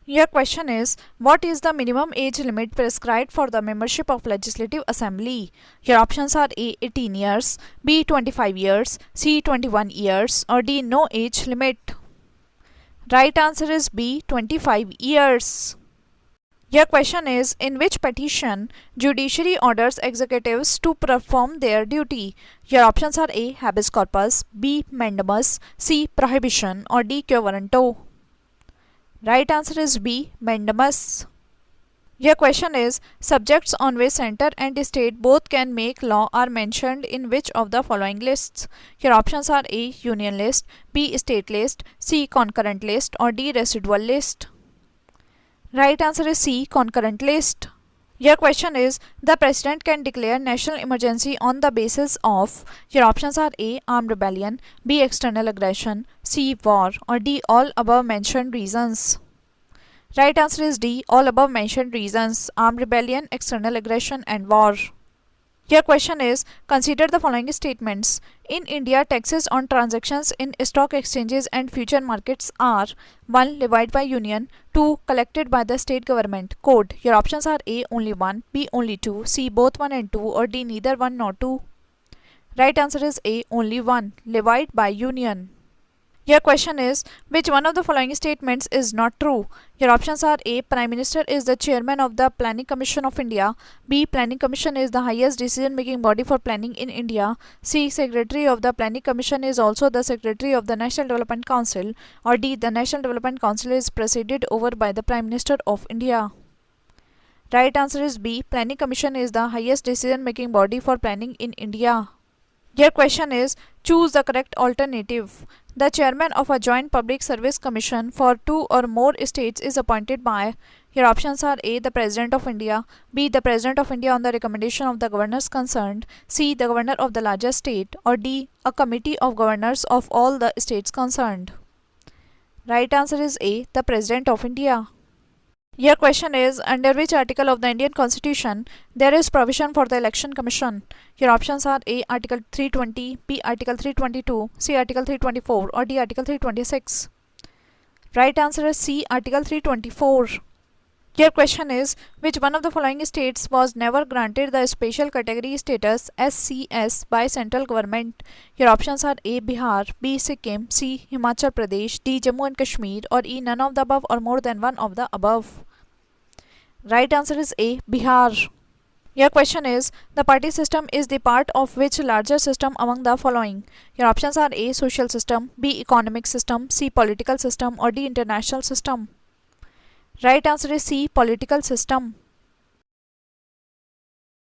Your question is, what is the minimum age limit prescribed for the membership of Legislative Assembly? Your options are A. 18 years, B. 25 years, C. 21 years, or D. No age limit. Right answer is B. 25 years. Your question is, in which petition judiciary orders executives to perform their duty? Your options are A. Habeas corpus, B. Mandamus, C. Prohibition, or D. Quo warranto. Right answer is B. Mandamus. Your question is, subjects on which center and state both can make law are mentioned in which of the following lists? Your options are A. Union list, B. State list, C. Concurrent list, or D. Residual list. Right answer is C. Concurrent list. Your question is, the president can declare national emergency on the basis of. Your options are A. Armed rebellion, B. External aggression, C. War, or D. All above mentioned reasons. Right answer is D. All above mentioned reasons: armed rebellion, external aggression, and war. Your question is, consider the following statements. In India, taxes on transactions in stock exchanges and future markets are 1. Levied by union, 2. Collected by the state government. Code. Your options are A. Only 1, B. Only 2, C. Both 1 and 2, or D. Neither 1 nor 2. Right answer is A. Only 1. Levied by union. Your question is, which one of the following statements is not true? Your options are A. Prime Minister is the chairman of the Planning Commission of India, B. Planning Commission is the highest decision-making body for planning in India, C. Secretary of the Planning Commission is also the Secretary of the National Development Council, or D. The National Development Council is presided over by the Prime Minister of India. Right answer is B. Planning Commission is the highest decision-making body for planning in India. Your question is, choose the correct alternative. The chairman of a joint public service commission for 2 or more states is appointed by. Your options are A. The President of India, B. The President of India on the recommendation of the governors concerned, C. The governor of the largest state, or D. A committee of governors of all the states concerned. Right answer is A. The President of India. Your question is, under which article of the Indian Constitution there is provision for the Election Commission? Your options are A. Article 320, B. Article 322, C. Article 324, or D. Article 326. Right answer is C. Article 324. Your question is, which one of the following states was never granted the special category status SCS by central government? Your options are A. Bihar, B. Sikkim, C. Himachal Pradesh, D. Jammu and Kashmir, or E. None of the above or more than one of the above. Right answer is A. Bihar. Your question is, the party system is the part of which larger system among the following? Your options are A. Social system, B. Economic system, C. Political system, or D. International system. Right answer is C. Political system.